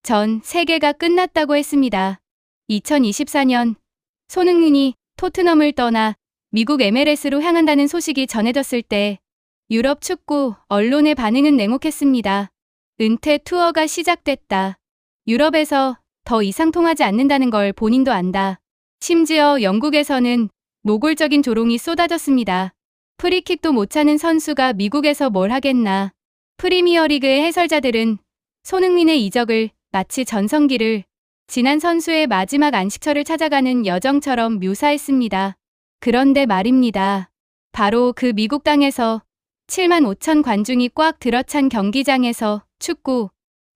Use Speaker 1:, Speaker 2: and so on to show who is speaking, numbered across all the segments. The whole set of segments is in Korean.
Speaker 1: 전 세계가 끝났다고 했습니다. 2024년 손흥민이 토트넘을 떠나 미국 MLS로 향한다는 소식이 전해졌을 때 유럽 축구 언론의 반응은 냉혹했습니다. 은퇴 투어가 시작됐다. 유럽에서 더 이상 통하지 않는다는 걸 본인도 안다. 심지어 영국에서는 노골적인 조롱이 쏟아졌습니다. 프리킥도 못 차는 선수가 미국에서 뭘 하겠나. 프리미어리그의 해설자들은 손흥민의 이적을 마치 전성기를 지난 선수의 마지막 안식처를 찾아가는 여정처럼 묘사했습니다. 그런데 말입니다. 바로 그 미국 땅에서 7만 5천 관중이 꽉 들어찬 경기장에서 축구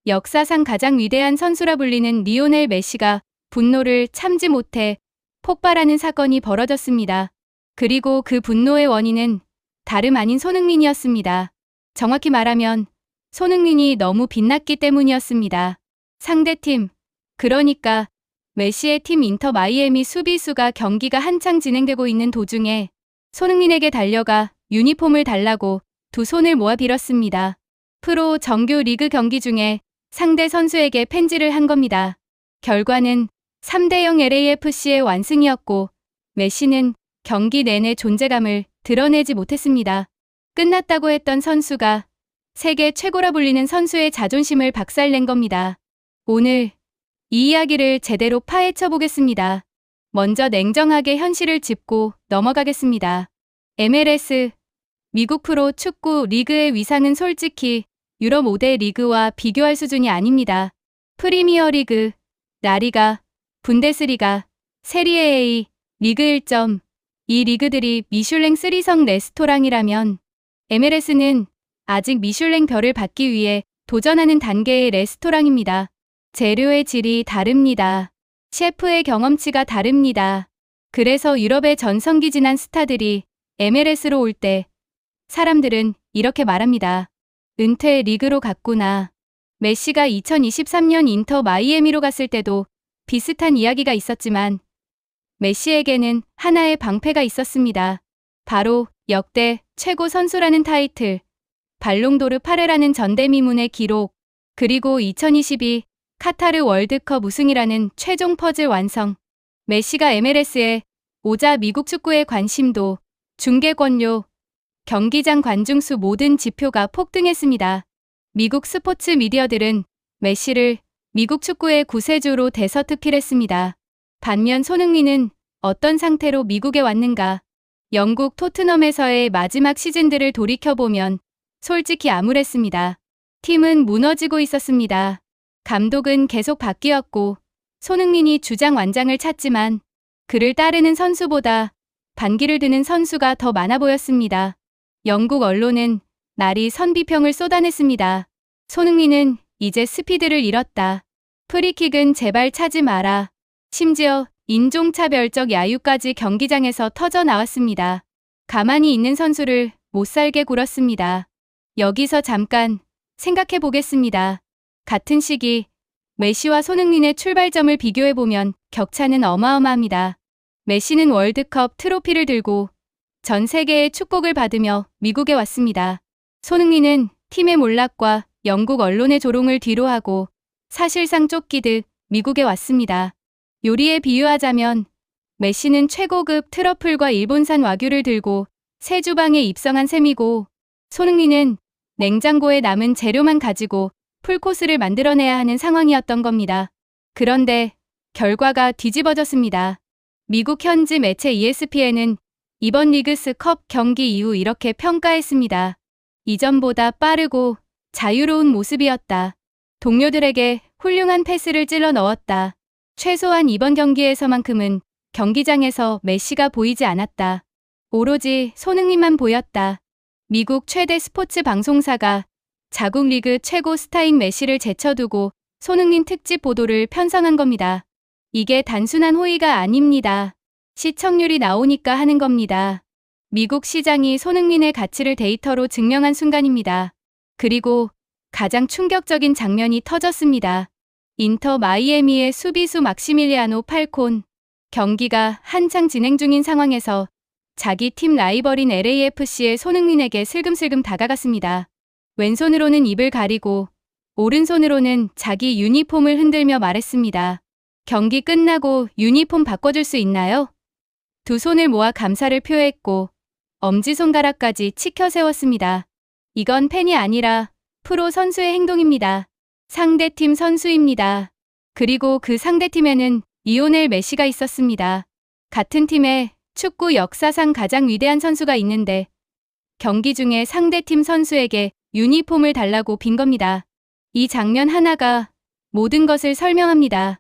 Speaker 1: 역사상 가장 위대한 선수라 불리는 리오넬 메시가 분노를 참지 못해 폭발하는 사건이 벌어졌습니다. 그리고 그 분노의 원인은 다름 아닌 손흥민이었습니다. 정확히 말하면 손흥민이 너무 빛났기 때문이었습니다. 상대팀, 그러니까 메시의 팀 인터 마이애미 수비수가 경기가 한창 진행되고 있는 도중에 손흥민에게 달려가 유니폼을 달라고 두 손을 모아 빌었습니다. 프로 정규 리그 경기 중에 상대 선수에게 펜질을 한 겁니다. 결과는 3대0 LAFC의 완승이었고 메시는 경기 내내 존재감을 드러내지 못했습니다. 끝났다고 했던 선수가 세계 최고라 불리는 선수의 자존심을 박살낸 겁니다. 오늘 이 이야기를 제대로 파헤쳐 보겠습니다. 먼저 냉정하게 현실을 짚고 넘어가겠습니다. MLS, 미국 프로 축구 리그의 위상은 솔직히 유럽 5대 리그와 비교할 수준이 아닙니다. 프리미어리그, 라리가, 분데스리가, 세리에 A, 리그 1점, 이 리그들이 미슐랭 3성 레스토랑이라면 MLS는 아직 미슐랭 별을 받기 위해 도전하는 단계의 레스토랑입니다. 재료의 질이 다릅니다. 셰프의 경험치가 다릅니다. 그래서 유럽의 전성기 지난 스타들이 MLS로 올 때 사람들은 이렇게 말합니다. 은퇴 리그로 갔구나. 메시가 2023년 인터 마이애미로 갔을 때도 비슷한 이야기가 있었지만 메시에게는 하나의 방패가 있었습니다. 바로 역대 최고 선수라는 타이틀, 발롱도르 8회라는 전대미문의 기록, 그리고 2022 카타르 월드컵 우승이라는 최종 퍼즐 완성. 메시가 MLS에 오자 미국 축구의 관심도, 중계권료, 경기장 관중수 모든 지표가 폭등했습니다. 미국 스포츠 미디어들은 메시를 미국 축구의 구세주로 대서특필했습니다. 반면 손흥민은 어떤 상태로 미국에 왔는가? 영국 토트넘에서의 마지막 시즌들을 돌이켜보면 솔직히 암울했습니다. 팀은 무너지고 있었습니다. 감독은 계속 바뀌었고 손흥민이 주장 완장을 찾지만 그를 따르는 선수보다 반기를 드는 선수가 더 많아 보였습니다. 영국 언론은 날이 선비평을 쏟아냈습니다. 손흥민은 이제 스피드를 잃었다. 프리킥은 제발 차지 마라. 심지어 인종차별적 야유까지 경기장에서 터져 나왔습니다. 가만히 있는 선수를 못살게 굴었습니다. 여기서 잠깐 생각해 보겠습니다. 같은 시기 메시와 손흥민의 출발점을 비교해보면 격차는 어마어마합니다. 메시는 월드컵 트로피를 들고 전 세계의 축복을 받으며 미국에 왔습니다. 손흥민은 팀의 몰락과 영국 언론의 조롱을 뒤로하고 사실상 쫓기듯 미국에 왔습니다. 요리에 비유하자면 메시는 최고급 트러플과 일본산 와규를 들고 새 주방에 입성한 셈이고 손흥민은 냉장고에 남은 재료만 가지고 풀코스를 만들어내야 하는 상황이었던 겁니다. 그런데 결과가 뒤집어졌습니다. 미국 현지 매체 ESPN은 이번 리그스컵 경기 이후 이렇게 평가했습니다. 이전보다 빠르고 자유로운 모습이었다. 동료들에게 훌륭한 패스를 찔러 넣었다. 최소한 이번 경기에서만큼은 경기장에서 메시가 보이지 않았다. 오로지 손흥민만 보였다. 미국 최대 스포츠 방송사가 자국 리그 최고 스타인 메시를 제쳐두고 손흥민 특집 보도를 편성한 겁니다. 이게 단순한 호의가 아닙니다. 시청률이 나오니까 하는 겁니다. 미국 시장이 손흥민의 가치를 데이터로 증명한 순간입니다. 그리고 가장 충격적인 장면이 터졌습니다. 인터 마이애미의 수비수 막시밀리아노 팔콘. 경기가 한창 진행 중인 상황에서 자기 팀 라이벌인 LAFC의 손흥민에게 슬금슬금 다가갔습니다. 왼손으로는 입을 가리고 오른손으로는 자기 유니폼을 흔들며 말했습니다. 경기 끝나고 유니폼 바꿔줄 수 있나요? 두 손을 모아 감사를 표했고 엄지손가락까지 치켜 세웠습니다. 이건 팬이 아니라 프로 선수의 행동입니다. 상대팀 선수입니다. 그리고 그 상대팀에는 리오넬 메시가 있었습니다. 같은 팀에 축구 역사상 가장 위대한 선수가 있는데 경기 중에 상대팀 선수에게 유니폼을 달라고 빈 겁니다. 이 장면 하나가 모든 것을 설명합니다.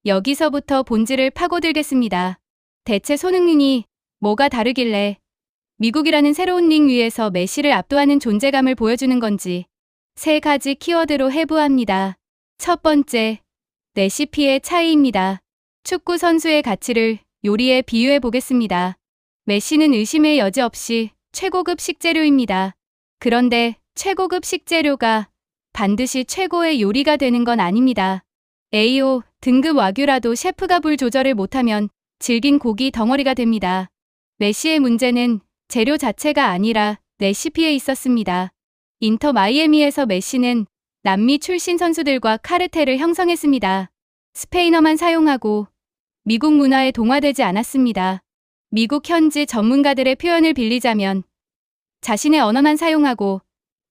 Speaker 1: 여기서부터 본질을 파고들겠습니다. 대체 손흥민이 뭐가 다르길래 미국이라는 새로운 링 위에서 메시를 압도하는 존재감을 보여주는 건지 3가지 키워드로 해부합니다. 첫 번째, 레시피의 차이입니다. 축구 선수의 가치를 요리에 비유해 보겠습니다. 메시는 의심의 여지 없이 최고급 식재료입니다. 그런데 최고급 식재료가 반드시 최고의 요리가 되는 건 아닙니다. AO 등급 와규라도 셰프가 불 조절을 못하면 질긴 고기 덩어리가 됩니다. 메시의 문제는 재료 자체가 아니라 레시피에 있었습니다. 인터 마이애미에서 메시는 남미 출신 선수들과 카르텔을 형성했습니다. 스페인어만 사용하고 미국 문화에 동화되지 않았습니다. 미국 현지 전문가들의 표현을 빌리자면 자신의 언어만 사용하고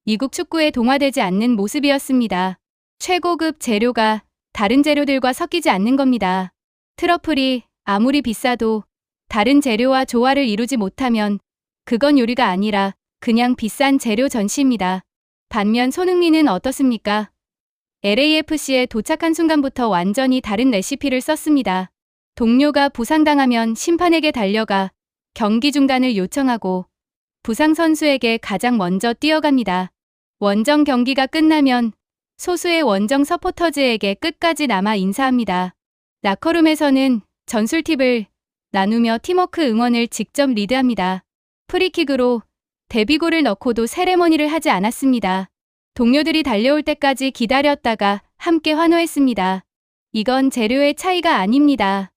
Speaker 1: 미국 축구에 동화되지 않는 모습이었습니다. 최고급 재료가 다른 재료들과 섞이지 않는 겁니다. 트러플이 아무리 비싸도 다른 재료와 조화를 이루지 못하면 그건 요리가 아니라 그냥 비싼 재료 전시입니다. 반면 손흥민은 어떻습니까? LAFC에 도착한 순간부터 완전히 다른 레시피를 썼습니다. 동료가 부상당하면 심판에게 달려가 경기 중단을 요청하고 부상 선수에게 가장 먼저 뛰어갑니다. 원정 경기가 끝나면 소수의 원정 서포터즈에게 끝까지 남아 인사합니다. 라커룸에서는 전술 팁을 나누며 팀워크 응원을 직접 리드합니다. 프리킥으로 데뷔골을 넣고도 세레머니를 하지 않았습니다. 동료들이 달려올 때까지 기다렸다가 함께 환호했습니다. 이건 재료의 차이가 아닙니다.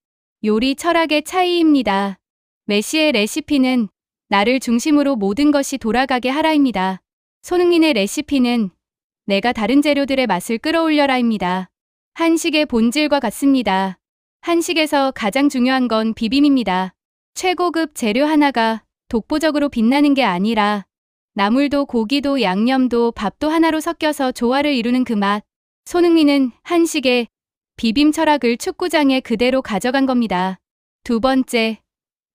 Speaker 1: 요리 철학의 차이입니다. 메시의 레시피는 나를 중심으로 모든 것이 돌아가게 하라입니다. 손흥민의 레시피는 내가 다른 재료들의 맛을 끌어올려라입니다. 한식의 본질과 같습니다. 한식에서 가장 중요한 건 비빔입니다. 최고급 재료 하나가 독보적으로 빛나는 게 아니라 나물도 고기도 양념도 밥도 하나로 섞여서 조화를 이루는 그 맛. 손흥민은 한식의 비빔 철학을 축구장에 그대로 가져간 겁니다. 두 번째,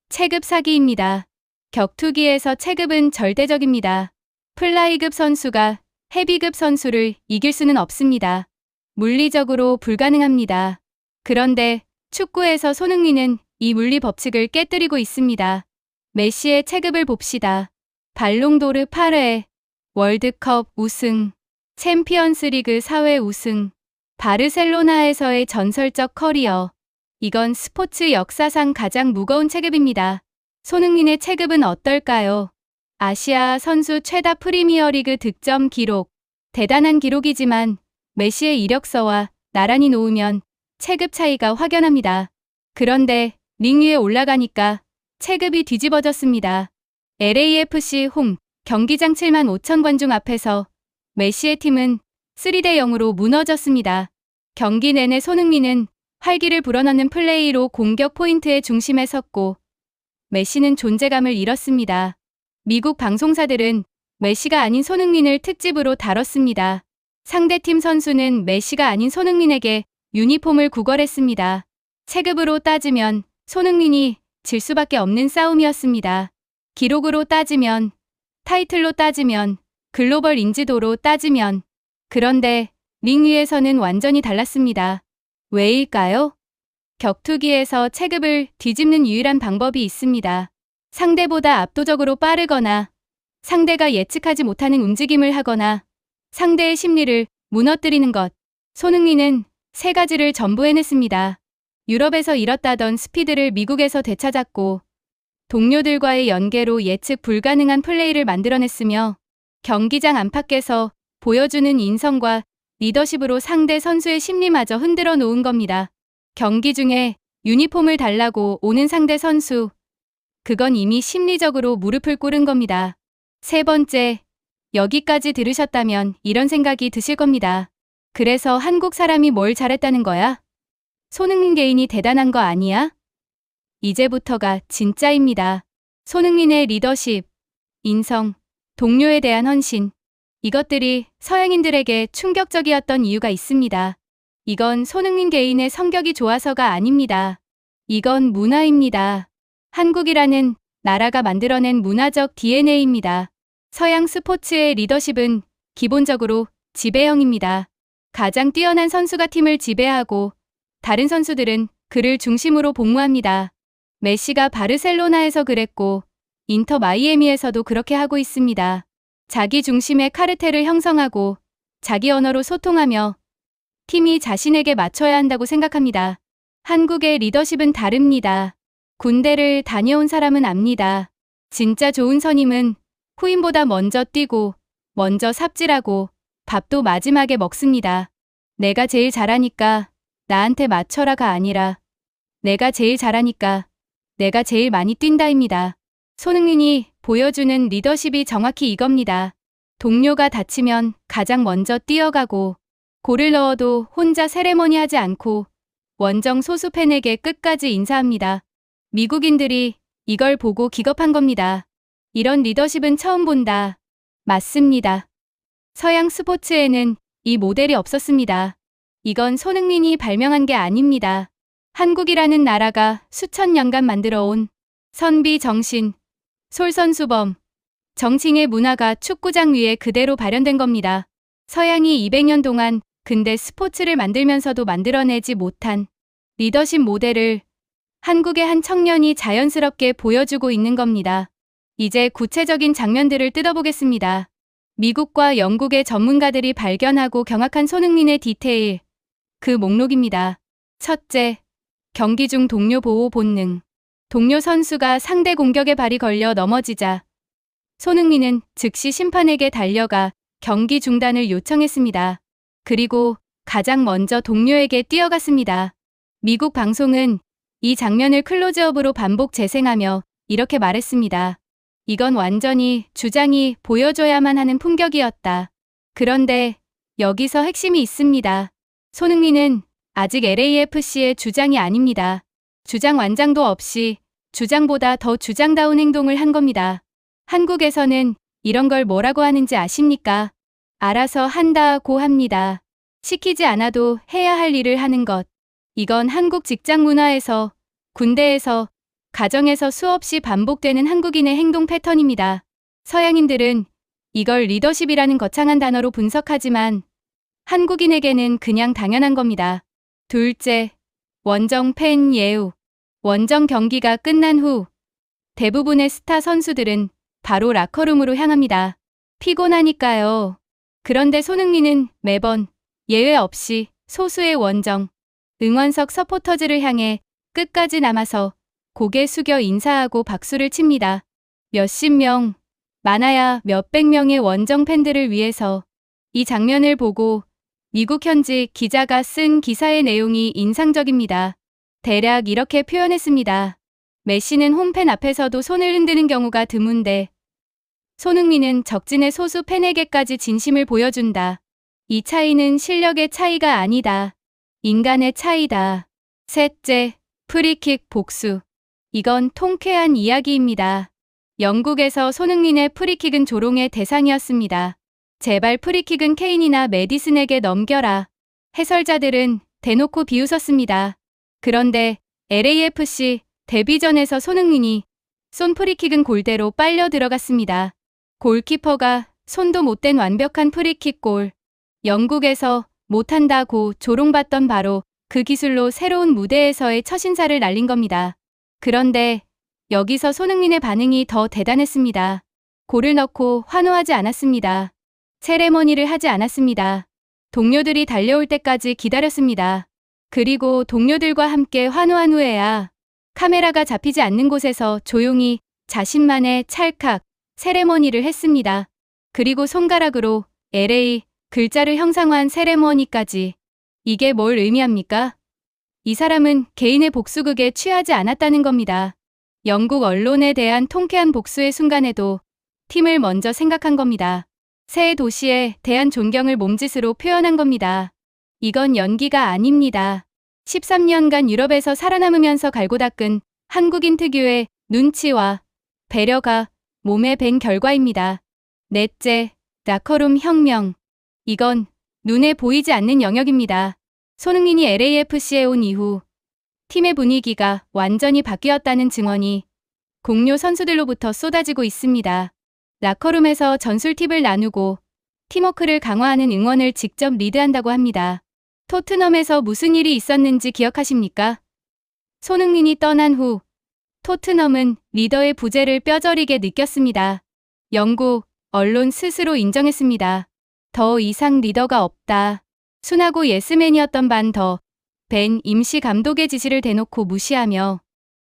Speaker 1: 체급 사기입니다. 격투기에서 체급은 절대적입니다. 플라이급 선수가 헤비급 선수를 이길 수는 없습니다. 물리적으로 불가능합니다. 그런데 축구에서 손흥민은 이 물리 법칙을 깨뜨리고 있습니다. 메시의 체급을 봅시다. 발롱도르 8회, 월드컵 우승, 챔피언스리그 4회 우승, 바르셀로나에서의 전설적 커리어. 이건 스포츠 역사상 가장 무거운 체급입니다. 손흥민의 체급은 어떨까요? 아시아 선수 최다 프리미어리그 득점 기록. 대단한 기록이지만 메시의 이력서와 나란히 놓으면 체급 차이가 확연합니다. 그런데 링 위에 올라가니까 체급이 뒤집어졌습니다. LAFC 홈 경기장 7만 5천 관중 앞에서 메시의 팀은 3대 0으로 무너졌습니다. 경기 내내 손흥민은 활기를 불어넣는 플레이로 공격 포인트의 중심에 섰고 메시는 존재감을 잃었습니다. 미국 방송사들은 메시가 아닌 손흥민을 특집으로 다뤘습니다. 상대팀 선수는 메시가 아닌 손흥민에게 유니폼을 구걸했습니다. 체급으로 따지면 손흥민이 질 수밖에 없는 싸움이었습니다. 기록으로 따지면, 타이틀로 따지면, 글로벌 인지도로 따지면. 그런데 링 위에서는 완전히 달랐습니다. 왜일까요? 격투기에서 체급을 뒤집는 유일한 방법이 있습니다. 상대보다 압도적으로 빠르거나 상대가 예측하지 못하는 움직임을 하거나 상대의 심리를 무너뜨리는 것. 손흥민은 3가지를 전부 해냈습니다. 유럽에서 잃었다던 스피드를 미국에서 되찾았고 동료들과의 연계로 예측 불가능한 플레이를 만들어냈으며 경기장 안팎에서 보여주는 인성과 리더십으로 상대 선수의 심리마저 흔들어 놓은 겁니다. 경기 중에 유니폼을 달라고 오는 상대 선수. 그건 이미 심리적으로 무릎을 꿇은 겁니다. 세 번째, 여기까지 들으셨다면 이런 생각이 드실 겁니다. 그래서 한국 사람이 뭘 잘했다는 거야? 손흥민 개인이 대단한 거 아니야? 이제부터가 진짜입니다. 손흥민의 리더십, 인성, 동료에 대한 헌신. 이것들이 서양인들에게 충격적이었던 이유가 있습니다. 이건 손흥민 개인의 성격이 좋아서가 아닙니다. 이건 문화입니다. 한국이라는 나라가 만들어낸 문화적 DNA입니다. 서양 스포츠의 리더십은 기본적으로 지배형입니다. 가장 뛰어난 선수가 팀을 지배하고 다른 선수들은 그를 중심으로 복무합니다. 메시가 바르셀로나에서 그랬고 인터 마이애미에서도 그렇게 하고 있습니다. 자기 중심의 카르텔을 형성하고 자기 언어로 소통하며 팀이 자신에게 맞춰야 한다고 생각합니다. 한국의 리더십은 다릅니다. 군대를 다녀온 사람은 압니다. 진짜 좋은 선임은 후임보다 먼저 뛰고 먼저 삽질하고 밥도 마지막에 먹습니다. 내가 제일 잘하니까 나한테 맞춰라가 아니라 내가 제일 잘하니까 내가 제일 많이 뛴다입니다. 손흥민이 보여주는 리더십이 정확히 이겁니다. 동료가 다치면 가장 먼저 뛰어가고 골을 넣어도 혼자 세레머니 하지 않고 원정 소수 팬에게 끝까지 인사합니다. 미국인들이 이걸 보고 기겁한 겁니다. 이런 리더십은 처음 본다. 맞습니다. 서양 스포츠에는 이 모델이 없었습니다. 이건 손흥민이 발명한 게 아닙니다. 한국이라는 나라가 수천 년간 만들어온 선비 정신, 솔선수범, 정칭의 문화가 축구장 위에 그대로 발현된 겁니다. 서양이 200년 동안 근대 스포츠를 만들면서도 만들어내지 못한 리더십 모델을 한국의 한 청년이 자연스럽게 보여주고 있는 겁니다. 이제 구체적인 장면들을 뜯어보겠습니다. 미국과 영국의 전문가들이 발견하고 경악한 손흥민의 디테일. 그 목록입니다. 첫째, 경기 중 동료 보호 본능. 동료 선수가 상대 공격에 발이 걸려 넘어지자 손흥민은 즉시 심판에게 달려가 경기 중단을 요청했습니다. 그리고 가장 먼저 동료에게 뛰어갔습니다. 미국 방송은 이 장면을 클로즈업으로 반복 재생하며 이렇게 말했습니다. 이건 완전히 주장이 보여줘야만 하는 품격이었다. 그런데 여기서 핵심이 있습니다. 손흥민은 아직 LAFC의 주장이 아닙니다. 주장 완장도 없이 주장보다 더 주장다운 행동을 한 겁니다. 한국에서는 이런 걸 뭐라고 하는지 아십니까? 알아서 한다고 합니다. 시키지 않아도 해야 할 일을 하는 것. 이건 한국 직장 문화에서, 군대에서, 가정에서 수없이 반복되는 한국인의 행동 패턴입니다. 서양인들은 이걸 리더십이라는 거창한 단어로 분석하지만 한국인에게는 그냥 당연한 겁니다. 둘째, 원정 팬 예우. 원정 경기가 끝난 후 대부분의 스타 선수들은 바로 라커룸으로 향합니다. 피곤하니까요. 그런데 손흥민은 매번 예외 없이 소수의 원정, 응원석 서포터즈를 향해 끝까지 남아서 고개 숙여 인사하고 박수를 칩니다. 몇십 명, 많아야 몇백 명의 원정 팬들을 위해서. 이 장면을 보고 미국 현지 기자가 쓴 기사의 내용이 인상적입니다. 대략 이렇게 표현했습니다. 메시는 홈팬 앞에서도 손을 흔드는 경우가 드문데 손흥민은 적진의 소수 팬에게까지 진심을 보여준다. 이 차이는 실력의 차이가 아니다. 인간의 차이다. 셋째, 프리킥 복수. 이건 통쾌한 이야기입니다. 영국에서 손흥민의 프리킥은 조롱의 대상이었습니다. 제발 프리킥은 케인이나 메디슨에게 넘겨라. 해설자들은 대놓고 비웃었습니다. 그런데 LAFC 데뷔전에서 손흥민이 쏜 프리킥은 골대로 빨려 들어갔습니다. 골키퍼가 손도 못 댄 완벽한 프리킥 골. 영국에서 못한다고 조롱받던 바로 그 기술로 새로운 무대에서의 첫 인사를 날린 겁니다. 그런데 여기서 손흥민의 반응이 더 대단했습니다. 골을 넣고 환호하지 않았습니다. 세레머니를 하지 않았습니다. 동료들이 달려올 때까지 기다렸습니다. 그리고 동료들과 함께 환호한 후에야 카메라가 잡히지 않는 곳에서 조용히 자신만의 찰칵 세레머니를 했습니다. 그리고 손가락으로 LA 글자를 형상화한 세레머니까지. 이게 뭘 의미합니까? 이 사람은 개인의 복수극에 취하지 않았다는 겁니다. 영국 언론에 대한 통쾌한 복수의 순간에도 팀을 먼저 생각한 겁니다. 새 도시에 대한 존경을 몸짓으로 표현한 겁니다. 이건 연기가 아닙니다. 13년간 유럽에서 살아남으면서 갈고 닦은 한국인 특유의 눈치와 배려가 몸에 밴 결과입니다. 넷째, 라커룸 혁명. 이건 눈에 보이지 않는 영역입니다. 손흥민이 LAFC에 온 이후 팀의 분위기가 완전히 바뀌었다는 증언이 동료 선수들로부터 쏟아지고 있습니다. 라커룸에서 전술 팁을 나누고 팀워크를 강화하는 응원을 직접 리드한다고 합니다. 토트넘에서 무슨 일이 있었는지 기억하십니까? 손흥민이 떠난 후 토트넘은 리더의 부재를 뼈저리게 느꼈습니다. 영국 언론 스스로 인정했습니다. 더 이상 리더가 없다. 순하고 예스맨이었던 반 더 벤 임시 감독의 지시를 대놓고 무시하며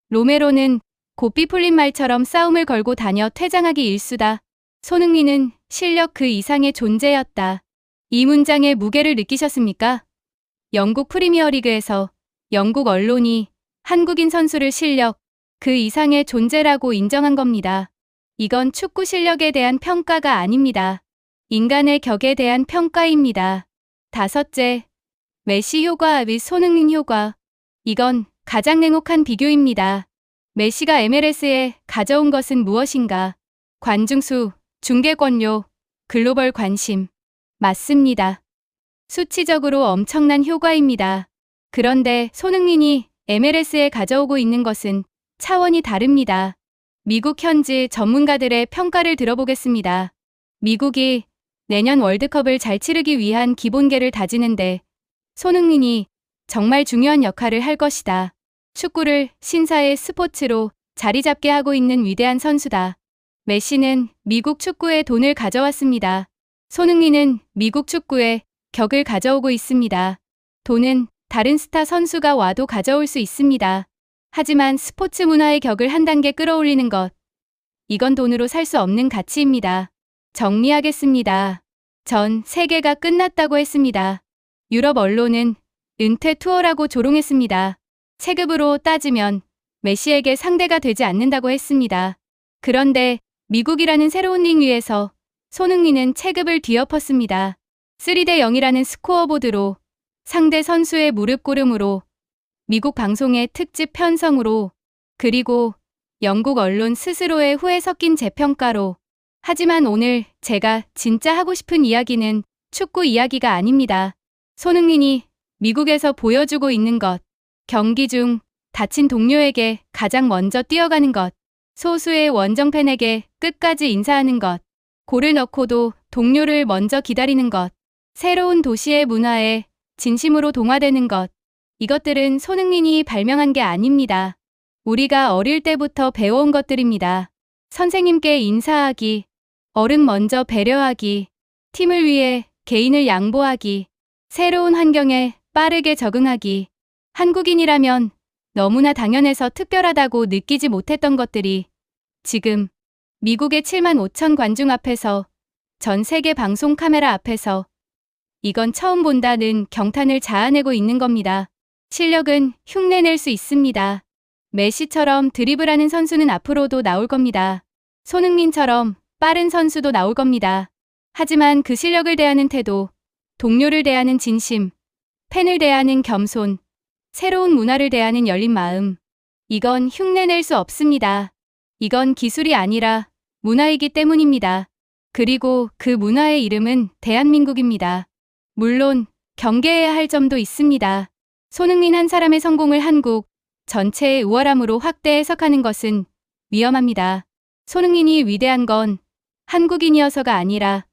Speaker 1: 로메로는 고삐 풀린 말처럼 싸움을 걸고 다녀 퇴장하기 일쑤다. 손흥민은 실력 그 이상의 존재였다. 이 문장의 무게를 느끼셨습니까? 영국 프리미어리그에서 영국 언론이 한국인 선수를 실력 그 이상의 존재라고 인정한 겁니다. 이건 축구 실력에 대한 평가가 아닙니다. 인간의 격에 대한 평가입니다. 다섯째, 메시 효과 및 손흥민 효과. 이건 가장 냉혹한 비교입니다. 메시가 MLS에 가져온 것은 무엇인가? 관중수, 중계권료, 글로벌 관심. 맞습니다. 수치적으로 엄청난 효과입니다. 그런데 손흥민이 MLS에 가져오고 있는 것은 차원이 다릅니다. 미국 현지 전문가들의 평가를 들어보겠습니다. 미국이 내년 월드컵을 잘 치르기 위한 기본계를 다지는데 손흥민이 정말 중요한 역할을 할 것이다. 축구를 신사의 스포츠로 자리 잡게 하고 있는 위대한 선수다. 메시는 미국 축구에 돈을 가져왔습니다. 손흥민은 미국 축구에 격을 가져오고 있습니다. 돈은 다른 스타 선수가 와도 가져올 수 있습니다. 하지만 스포츠 문화의 격을 한 단계 끌어올리는 것. 이건 돈으로 살 수 없는 가치입니다. 정리하겠습니다. 전 세계가 끝났다고 했습니다. 유럽 언론은 은퇴 투어라고 조롱했습니다. 체급으로 따지면 메시에게 상대가 되지 않는다고 했습니다. 그런데 미국이라는 새로운 링 위에서 손흥민은 체급을 뒤엎었습니다. 3대 0이라는 스코어보드로 상대 선수의 무릎 꿇음으로 미국 방송의 특집 편성으로 그리고 영국 언론 스스로의 후에 섞인 재평가로. 하지만 오늘 제가 진짜 하고 싶은 이야기는 축구 이야기가 아닙니다. 손흥민이 미국에서 보여주고 있는 것. 경기 중 다친 동료에게 가장 먼저 뛰어가는 것. 소수의 원정팬에게 끝까지 인사하는 것. 골을 넣고도 동료를 먼저 기다리는 것. 새로운 도시의 문화에 진심으로 동화되는 것. 이것들은 손흥민이 발명한 게 아닙니다. 우리가 어릴 때부터 배워온 것들입니다. 선생님께 인사하기, 어른 먼저 배려하기, 팀을 위해 개인을 양보하기, 새로운 환경에 빠르게 적응하기. 한국인이라면 너무나 당연해서 특별하다고 느끼지 못했던 것들이 지금 미국의 7만 5천 관중 앞에서 전 세계 방송 카메라 앞에서 이건 처음 본다는 경탄을 자아내고 있는 겁니다. 실력은 흉내낼 수 있습니다. 메시처럼 드리블하는 선수는 앞으로도 나올 겁니다. 손흥민처럼 빠른 선수도 나올 겁니다. 하지만 그 실력을 대하는 태도, 동료를 대하는 진심, 팬을 대하는 겸손, 새로운 문화를 대하는 열린 마음. 이건 흉내낼 수 없습니다. 이건 기술이 아니라 문화이기 때문입니다. 그리고 그 문화의 이름은 대한민국입니다. 물론 경계해야 할 점도 있습니다. 손흥민 한 사람의 성공을 한국 전체의 우월함으로 확대 해석하는 것은 위험합니다. 손흥민이 위대한 건 한국인이어서가 아니라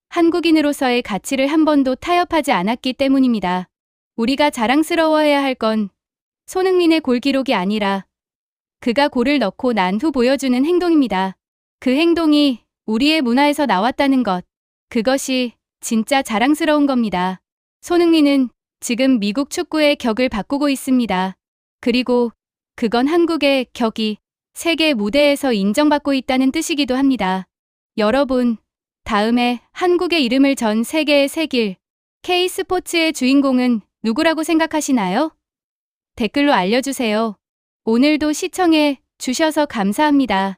Speaker 1: 한국인으로서의 가치를 한 번도 타협하지 않았기 때문입니다. 우리가 자랑스러워해야 할 건 손흥민의 골 기록이 아니라 그가 골을 넣고 난 후 보여주는 행동입니다. 그 행동이 우리의 문화에서 나왔다는 것. 그것이 진짜 자랑스러운 겁니다. 손흥민은 지금 미국 축구의 격을 바꾸고 있습니다. 그리고 그건 한국의 격이 세계 무대에서 인정받고 있다는 뜻이기도 합니다. 여러분, 다음에 한국의 이름을 전 세계에 새길 K스포츠의 주인공은 누구라고 생각하시나요? 댓글로 알려주세요. 오늘도 시청해 주셔서 감사합니다.